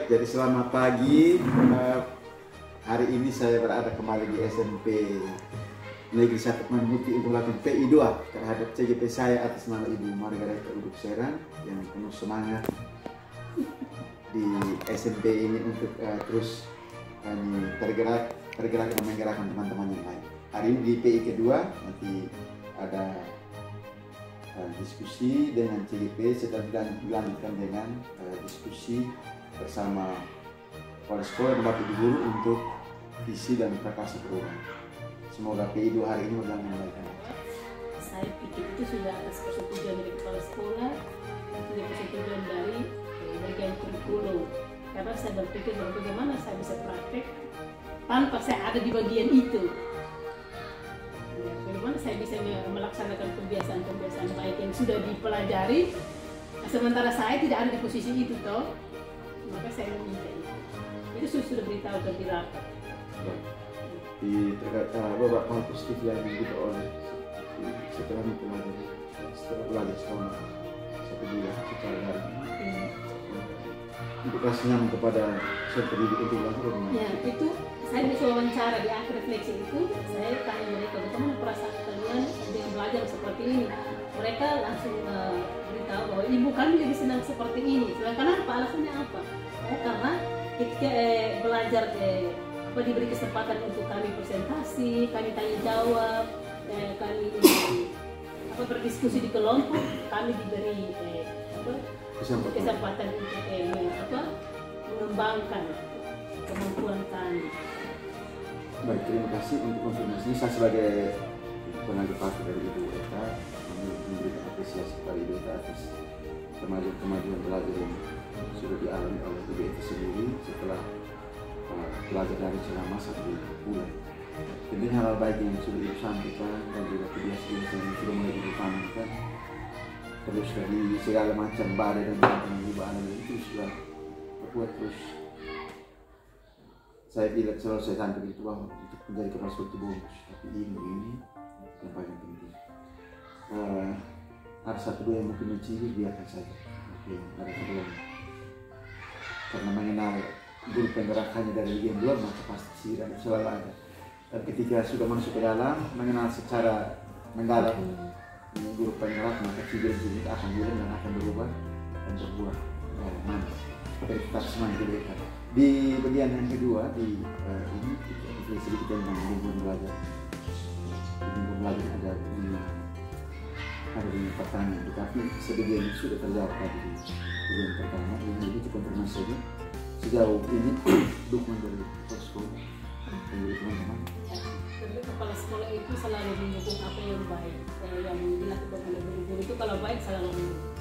Baik, jadi selamat pagi. Hari ini saya berada kembali di SMP Negeri 1 Manumuti untuk latihan PI 2 terhadap CGP saya atas nama Ibu Margareta Uduk Serang yang penuh semangat di SMP ini untuk terus kami tergerak dan menggerakkan teman-teman yang lain. Hari ini di PI kedua nanti ada diskusi dengan CGP setelah dilanjutkan dengan diskusi bersama kepala sekolah dan bapak ibu guru untuk visi dan prakarsa perubahan. Semoga PI 2 hari ini berjalan dengan baik. Saya pikir itu sudah atas persetujuan dari kepala sekolah, sudah persetujuan dari bagian kurikulum. Karena saya berpikir bagaimana saya bisa praktek tanpa saya ada di bagian itu. Ya, bagaimana saya bisa melaksanakan kebiasaan-kebiasaan baik yang sudah dipelajari, sementara saya tidak ada di posisi itu toh. Maka saya meminta itu sudah beritahu ke rapat. Di terkait beberapa hal positif yang diperoleh setelah belajar selama 1 bulan secara daring. Untuk kasih nyaman kepada peserta didik untuk belajar. Ya, itu saya bisa wawancara di akhir refleksi itu, saya tanya mereka bagaimana perasaan kalian dengan belajar seperti ini. Mereka langsung beritahu bahwa ibu kami lebih senang seperti ini. Kenapa? Alasannya apa? Oh, karena ketika belajar diberi kesempatan untuk kami presentasi, kami tanya jawab, kami berdiskusi di kelompok, kami diberi kesempatan untuk mengembangkan kemampuan kami. Baik, terima kasih untuk konfirmasi. Saya sebagai penagih partai dari Ibu Eta memberikan apresiasi kepada Ibu Eta atas kemajuan belajar yang sudah dialami oleh Ibu Eta sendiri setelah belajar dari selama 1 bulan. Tentunya hal baik yang sudah Ibu sampaikan dan juga kebiasaan yang sudah mulai Ibu tanamkan terus dari segala macam badai dan tantangan Ibu alami itu sudah berbuat terus. Saya bilang selalu saya sampaikan itu bahwa untuk menjadi kepala sekolah itu bonus, tapi ini yang paling penting. Ada 1-2 yang mungkin mencibir, biarkan saja. Oke, ada 1-2 karena mengenal guru penggerakkannya dari bagian luar maka pasti cibiran selalu ada. Dan ketika sudah masuk ke dalam mengenal secara mendalam guru penggerak maka cibiran itu akan hilang dan akan berubah dan berbuah mantap. Tapi tetap semangat diberikan. Di bagian yang kedua di ini kita sedikit tentang lingkungan belajar. Lingkungan belajar ada 5 pertanyaan, tetapi sebagian sudah terjawab tadi di bagian pertama. Ini itu konfirmasi saja. Sejauh ini dukungan dari kepala sekolah dan dari teman-teman. Jadi kepala sekolah itu selalu mendukung apa yang baik, yang dilakukan oleh guru-guru itu kalau baik selalu mendukung.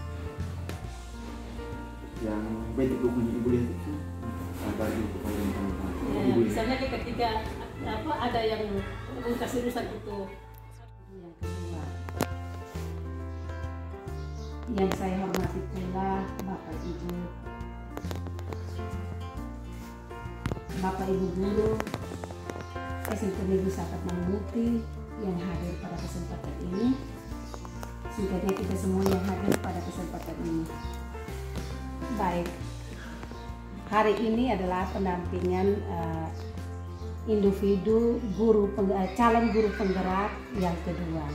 Yang bentuk dukungan Ibu lihat itu agar Ibu kepada teman-teman. Ya, misalnya ketika ada yang kasih urusan itu. Yang kedua, yang saya hormati pula Bapak Ibu guru SMP Negeri 1 Manumuti yang hadir pada kesempatan ini. Singkatnya kita semua yang hadir pada kesempatan ini. Baik, hari ini adalah pendampingan individu calon guru penggerak yang kedua.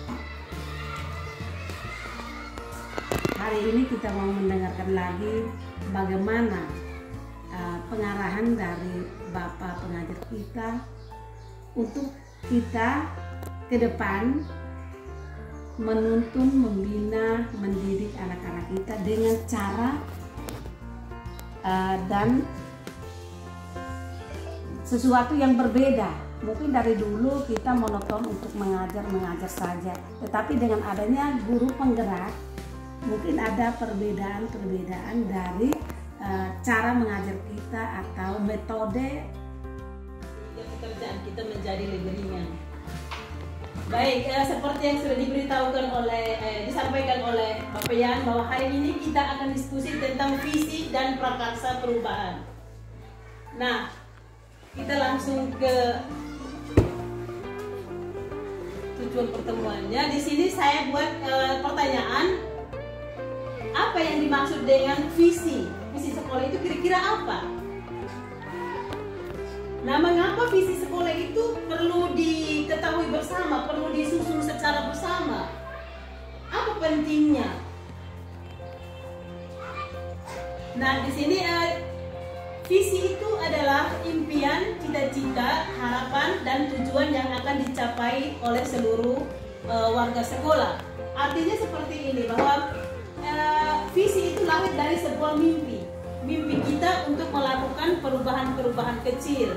Hari ini kita mau mendengarkan lagi bagaimana pengarahan dari Bapak pengajar kita untuk kita ke depan menuntun, membina, mendidik anak-anak kita dengan cara dan sesuatu yang berbeda. Mungkin dari dulu kita monoton untuk mengajar saja, tetapi dengan adanya guru penggerak mungkin ada perbedaan dari cara mengajar kita atau metode pekerjaan kita menjadi lebih ringan. Baik, seperti yang sudah disampaikan oleh Bapak Yan bahwa hari ini kita akan diskusi tentang visi dan prakarsa perubahan. Nah, kita langsung ke tujuan pertemuannya. Di sini saya buat pertanyaan, apa yang dimaksud dengan visi? Visi sekolah itu kira-kira apa? Nah, mengapa visi sekolah itu perlu diketahui bersama, perlu disusun secara bersama? Apa pentingnya? Nah, di sini visi itu adalah impian, cita-cita, harapan, dan tujuan yang akan dicapai oleh seluruh warga sekolah. Artinya seperti ini, bahwa visi itu lahir dari sebuah mimpi. Mimpi kita untuk melakukan perubahan-perubahan kecil.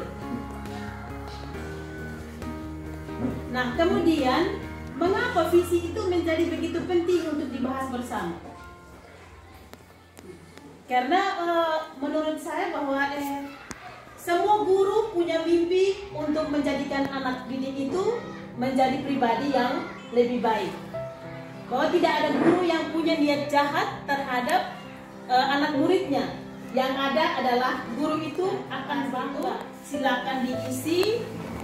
Nah, kemudian mengapa visi itu menjadi begitu penting untuk dibahas bersama? Karena menurut saya bahwa semua guru punya mimpi untuk menjadikan anak didik itu menjadi pribadi yang lebih baik. Bahwa tidak ada guru yang punya niat jahat terhadap anak muridnya. Yang ada adalah guru itu akan bangga. Silakan diisi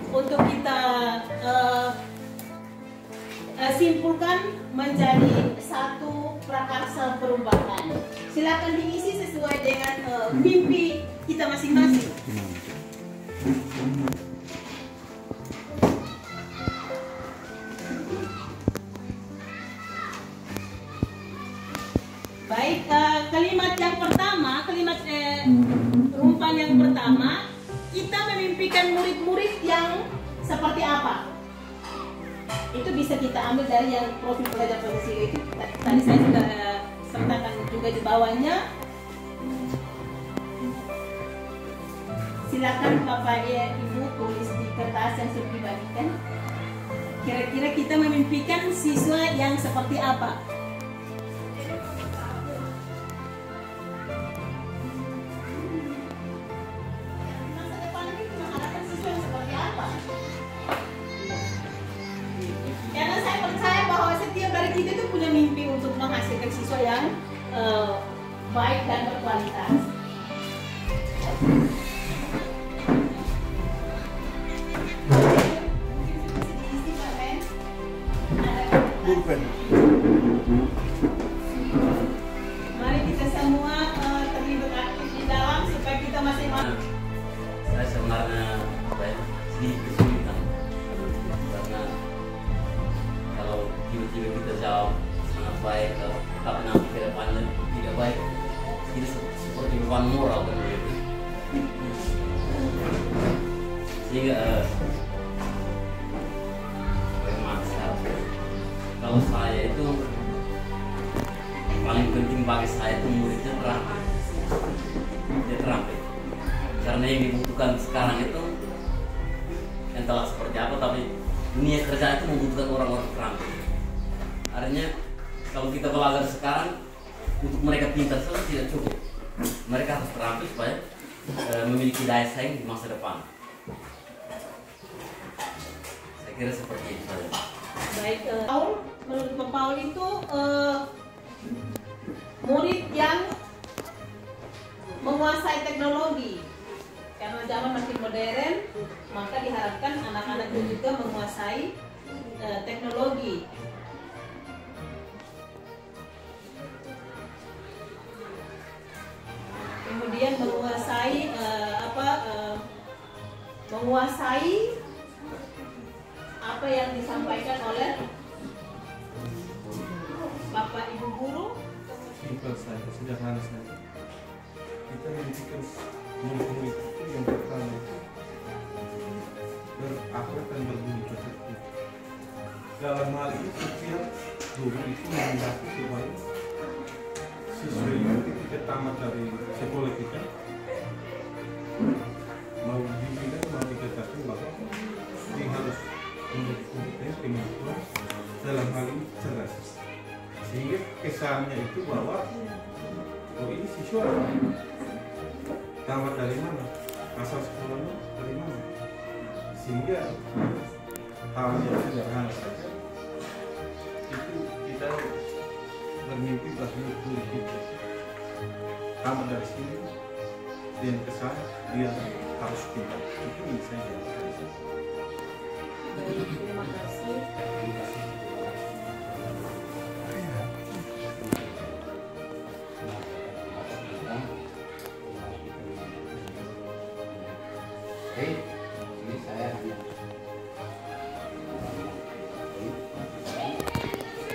untuk kita simpulkan menjadi satu prakarsa perubahan. Silakan diisi sesuai dengan mimpi kita masing-masing. Baik, kalimat yang pertama, rumpan yang pertama, kita memimpikan murid-murid yang seperti apa? Itu bisa kita ambil dari yang profil pelajar Pancasila itu. Tadi saya sudah sertakan juga di bawahnya. Silakan Bapak Ibu tulis di kertas yang sudah dibagikan. Kira-kira kita memimpikan siswa yang seperti apa? Kita itu punya mimpi untuk menghasilkan siswa yang baik dan berkualitas. Mari kita semua terlibat aktif di dalam supaya kita masing-masing. Saya sebenarnya sedikit kesulitan karena kalau tiba-tiba kita jawab sangat baik, tapi nanti ke depannya tidak baik, ini seperti beban moral kan begitu. Sehingga bagaimana kalau saya itu paling penting bagi saya itu muridnya terampil, dia terampil. Karena yang dibutuhkan sekarang itu entahlah seperti apa, tapi dunia kerja itu membutuhkan orang-orang terampil. Artinya kalau kita belajar sekarang untuk mereka pintar saja tidak cukup. Mereka harus terampil supaya memiliki daya saing di masa depan. Saya kira seperti itu saja. Baik, Paul, menurut Pak Paul itu murid yang menguasai teknologi. Karena zaman makin modern, maka diharapkan anak-anak itu juga menguasai teknologi. Kemudian menguasai apa yang disampaikan oleh Bapak Ibu guru. Simpel saja, sederhana saja. Kita membutuhkan murid itu yang pertama berakhlak dan berbudi pekerti. Dalam hal ini setiap guru itu menghendaki supaya siswa itu ketika tamat dari sekolah kita mau dibilang mau dikatakan bahwa dia harus memiliki kemampuan dalam hal ini cerdas, sehingga kesannya itu bahwa ini siswa tamat dari mana, asal sekolahnya dari mana, sehingga hal yang sederhana saja itu kita bermimpi bahwa guru kita tamat dari sini dan kesan dia harus pintar. Itu yang saya jelaskan. Terima kasih. Jadi ini saya hanya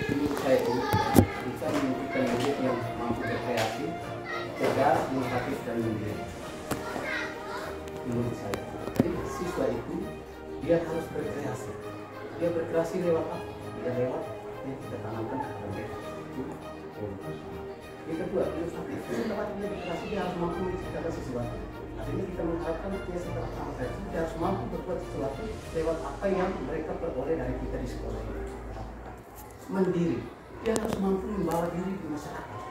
menurut saya itu bisa menunjukkan murid yang mampu berkreasi, cerdas, inovatif dan mandiri. Menurut saya, jadi siswa itu dia harus berkreasi. Dia berkreasi lewat apa? Dia lewat yang kita tanamkan kepada mereka. Yang kedua, inovatif. Lewat dia berkreasi dia harus mampu menciptakan sesuatu. Artinya kita mengharapkan dia setelah tamat itu dia harus mampu berbuat sesuatu lewat apa yang mereka peroleh dari kita di sekolah ini. Mandiri, dia harus mampu membawa diri di masyarakat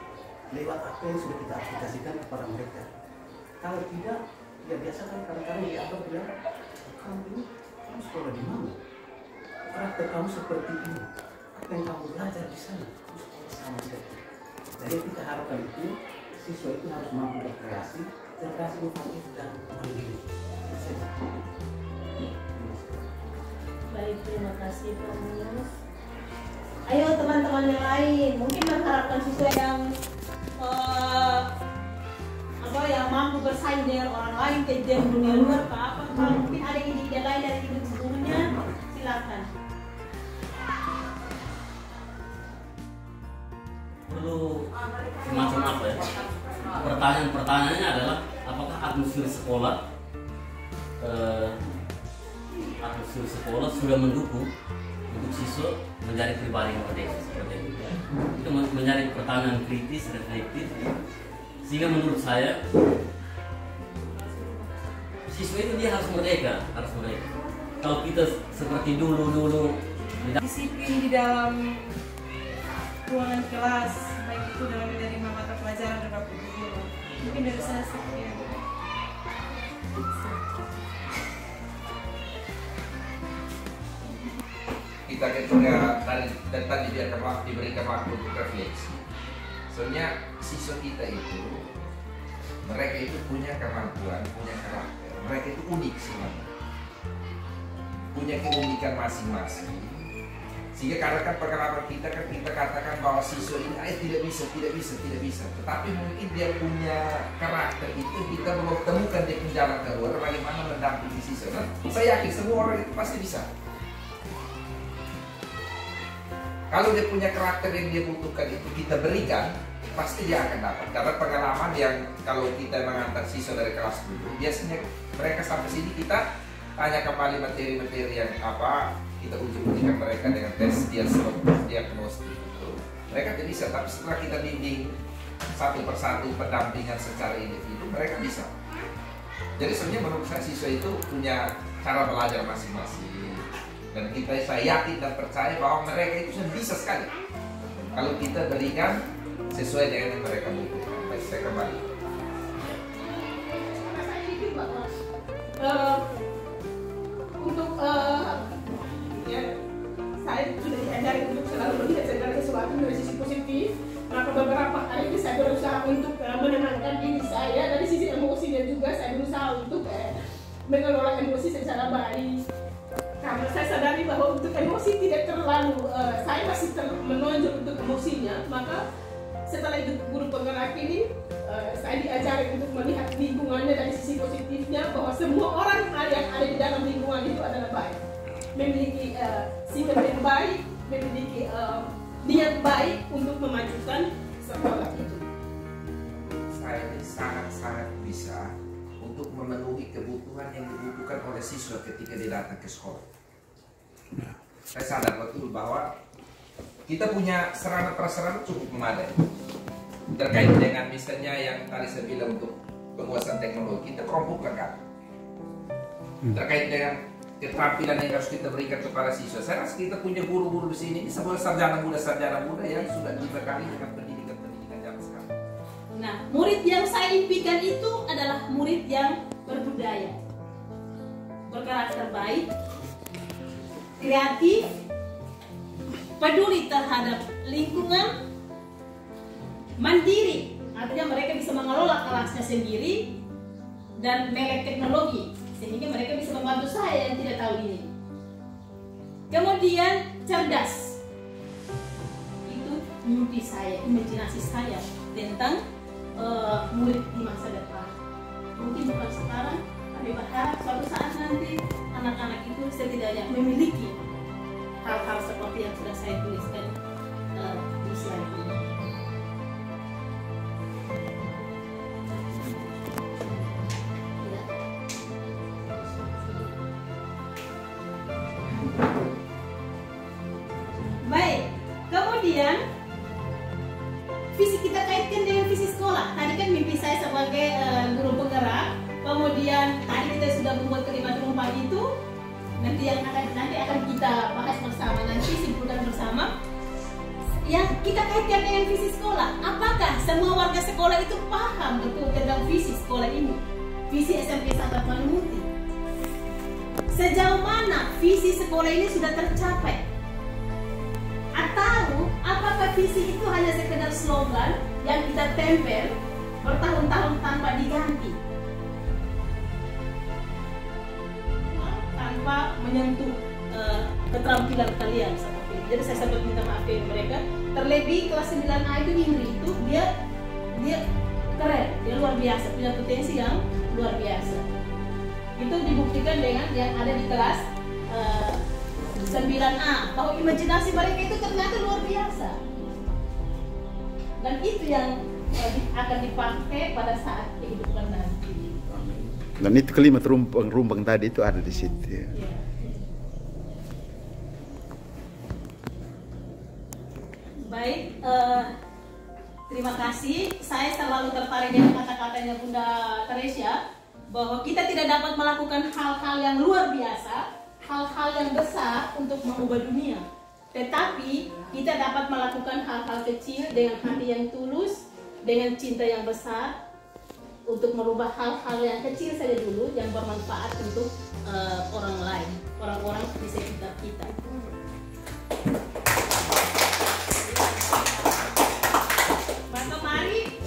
lewat apa yang sudah kita aplikasikan kepada mereka. Kalau tidak, ya biasa kan kadang-kadang dianggap bilang, kamu sekolah di mana? Karakter kamu seperti ini. Apa yang kamu belajar di sana? Kamu sekolah sama sekali. Jadi kita harapkan itu siswa itu harus mampu berkreasi, cerdas, inovatif dan mandiri. Baik, terima kasih Pak Munyus. Ayo teman-teman yang lain, mungkin mengharapkan siswa yang yang mampu bersaing dengan orang lain ke dunia luar, apa? Kalau mungkin ada ide-ide lain dari ibu gurunya, silakan. Perlu semacam apa ya? Pertanyaannya adalah apakah atmosfer sekolah sudah mendukung untuk siswa menjadi pribadi yang merdeka seperti itu. Itu menjadi pertanyaan kritis, reflektif, sehingga menurut saya siswa itu dia harus merdeka. Kalau kita seperti dulu disiplin di dalam ruangan kelas, baik itu dalam menerima mata pelajaran dan waktu guru. Mungkin dari saya sekian. Kita ketika tadi diberikan waktu untuk refleksi. Soalnya siswa kita itu, mereka itu punya kemampuan, punya karakter. Mereka itu unik sebenarnya, punya keunikan masing-masing. Sehingga karena kan pengalaman kita kan kita katakan bahwa siswa ini tidak bisa. Tetapi mungkin dia punya karakter itu kita belum temukan dia punya jalan keluar bagaimana mendampingi siswa. Nah, saya yakin semua orang itu pasti bisa. Kalau dia punya karakter yang dia butuhkan itu kita berikan, pasti dia akan dapat. Karena pengalaman yang kalau kita mengantar siswa dari kelas dulu, biasanya mereka sampai sini kita tanya kembali materi-materi yang apa, kita uji-ujikan mereka dengan tes diagnostik itu. Mereka tidak bisa, tapi setelah kita bimbing satu persatu pendampingan secara individu, mereka bisa. Jadi sebenarnya menurut saya siswa itu punya cara belajar masing-masing. Dan saya yakin dan percaya bahwa mereka itu bisa sekali kalau kita berikan sesuai dengan yang mereka butuhkan. Baik, saya kembali. Untuk saya sudah diajari untuk selalu melihat segala sesuatu dari sisi positif. Maka beberapa kali ini saya berusaha untuk menenangkan diri saya dari sisi emosi, dan juga saya berusaha untuk mengelola emosi secara baik. Karena saya sadari bahwa untuk emosi tidak terlalu, saya masih menonjol untuk emosinya. Maka setelah itu guru penggerak ini, saya diajari untuk melihat lingkungannya dari sisi positifnya, bahwa semua orang yang ada di dalam lingkungan itu adalah baik, memiliki sikap yang baik, memiliki niat baik untuk memajukan sekolah itu. Saya sangat-sangat bisa untuk memenuhi kebutuhan yang dibutuhkan oleh siswa ketika dia datang ke sekolah. Saya sadar betul bahwa kita punya sarana-prasarana cukup memadai. Terkait dengan misalnya yang tadi saya bilang untuk penguasaan teknologi, kita kelompok lengkap. Terkait dengan keterampilan yang harus kita berikan kepada siswa, saya rasa kita punya guru-guru di sini, sebuah sarjana muda yang sudah dibekali dengan pendidikan zaman sekarang. Nah, murid yang saya impikan itu adalah murid yang berbudaya, berkarakter baik, kreatif, peduli terhadap lingkungan, mandiri, artinya mereka bisa mengelola kelasnya sendiri, dan melek teknologi, sehingga mereka bisa membantu saya yang tidak tahu ini. Kemudian cerdas, itu mimpi saya, imajinasi saya tentang murid di masa depan. Mungkin bukan sekarang, tapi berharap suatu saat anak-anak itu setidaknya memiliki hal-hal seperti yang sudah saya tuliskan di slide ini. Ya. Baik, kemudian visi kita kaitkan dengan visi sekolah. Tadi kan mimpi saya sebagai guru penggerak. Kemudian tadi kita sudah membuat kalimat rumpah itu. Nanti akan kita bahas bersama, nanti simpulkan bersama. Yang kita kaitkan dengan visi sekolah. Apakah semua warga sekolah itu paham betul tentang visi sekolah ini? Visi SMP Sanggar Panemutih. Sejauh mana visi sekolah ini sudah tercapai? Atau apakah visi itu hanya sekedar slogan yang kita tempel bertahun-tahun tanpa diganti, tanpa menyentuh keterampilan kalian seperti itu. Jadi saya sempat minta maaf ke mereka. Terlebih kelas 9A itu Indri itu dia keren, dia luar biasa, punya potensi yang luar biasa. Itu dibuktikan dengan yang ada di kelas 9A, bahwa imajinasi mereka itu ternyata luar biasa. Dan itu yang akan dipakai pada saat kehidupan nanti. Dan itu kalimat rumpang tadi itu ada di situ. Ya. Ya. Baik, terima kasih. Saya selalu tertarik dengan kata-katanya Bunda Teresia bahwa kita tidak dapat melakukan hal-hal yang luar biasa, hal-hal yang besar untuk mengubah dunia. Tetapi kita dapat melakukan hal-hal kecil dengan hati yang tulus, dengan cinta yang besar, untuk merubah hal-hal yang kecil saja dulu yang bermanfaat untuk orang lain, orang-orang di sekitar kita. Maka mari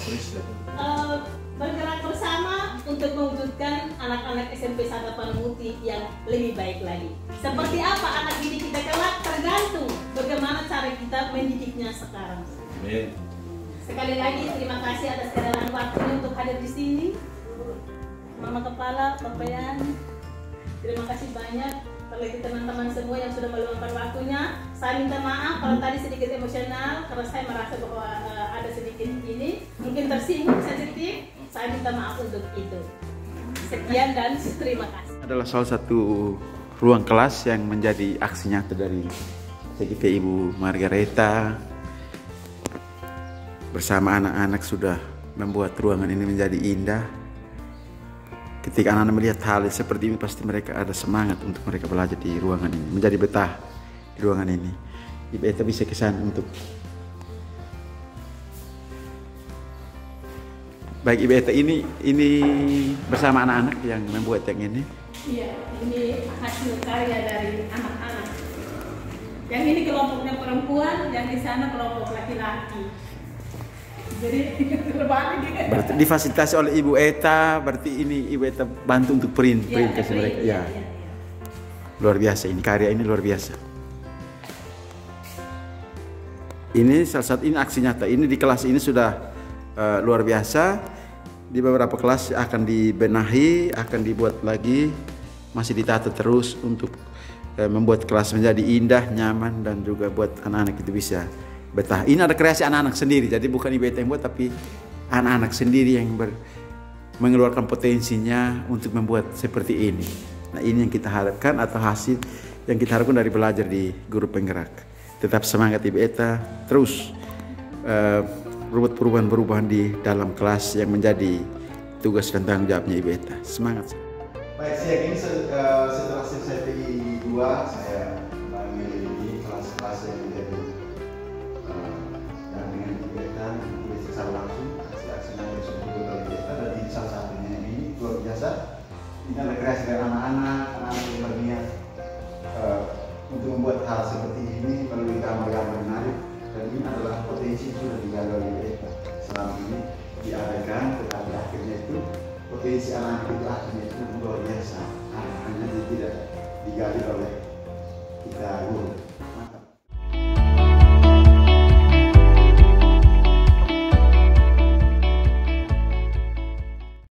bergerak bersama untuk mewujudkan anak-anak SMP Sanggar Panemutih yang lebih baik lagi. Seperti apa anak didik kita kelak tergantung bagaimana cara kita mendidiknya sekarang. Amin. Sekali lagi terima kasih atas kerelaan waktunya untuk hadir di sini. Mama Kepala, Bapak Yan, terima kasih banyak. Terlebih teman-teman semua yang sudah meluangkan waktunya. Saya minta maaf kalau tadi sedikit emosional karena saya merasa bahwa ada sedikit ini mungkin tersinggung sensitif. Saya minta maaf untuk itu. Sekian dan terima kasih. Adalah salah satu ruang kelas yang menjadi aksi nyata dari TGP Ibu Margareta bersama anak-anak sudah membuat ruangan ini menjadi indah. Ketika anak-anak melihat hal seperti ini pasti mereka ada semangat untuk mereka belajar di ruangan ini, menjadi betah di ruangan ini. Ibu Eta bisa kesan untuk baik Ibu Eta ini bersama anak-anak yang membuat yang ini. Iya, ini hasil karya dari anak-anak. Yang ini kelompoknya perempuan, yang di sana kelompok laki-laki. Jadi berbagi. Berarti difasilitasi oleh Ibu Eta, berarti ini Ibu Eta bantu untuk print kasih mereka. Ya. Luar biasa ini, karya ini luar biasa. Ini salah satu ini aksi nyata. Ini di kelas ini sudah luar biasa. Di beberapa kelas akan dibenahi, akan dibuat lagi, masih ditata terus untuk membuat kelas menjadi indah, nyaman, dan juga buat anak-anak itu bisa betah. Ini ada kreasi anak-anak sendiri, jadi bukan Ibu Eta yang buat, tapi anak-anak sendiri yang mengeluarkan potensinya untuk membuat seperti ini. Nah, ini yang kita harapkan atau hasil yang kita harapkan dari belajar di Guru Penggerak. Tetap semangat Ibu Eta, terus buat perubahan-perubahan di dalam kelas yang menjadi tugas dan tanggung jawabnya Ibu Eta. Semangat. Baik, siang ini setelah selesai PI 2, saya panggil ini kelas-kelas yang menjadi dan dengan Ibu Eta menjadi secara langsung aksi-aksinya yang disebut oleh Ibu Eta, dan ini salah satunya ini luar biasa. Ini adalah kreasi dari anak-anak yang berniat untuk membuat hal seperti ini melalui gambar-gambar menarik, dan ini adalah potensi yang sudah digali oleh Ibu Eta selama ini diadakan, tetapi akhirnya itu potensi anak itu akhirnya itu luar biasa, hanya tidak digali oleh kita guru. Maka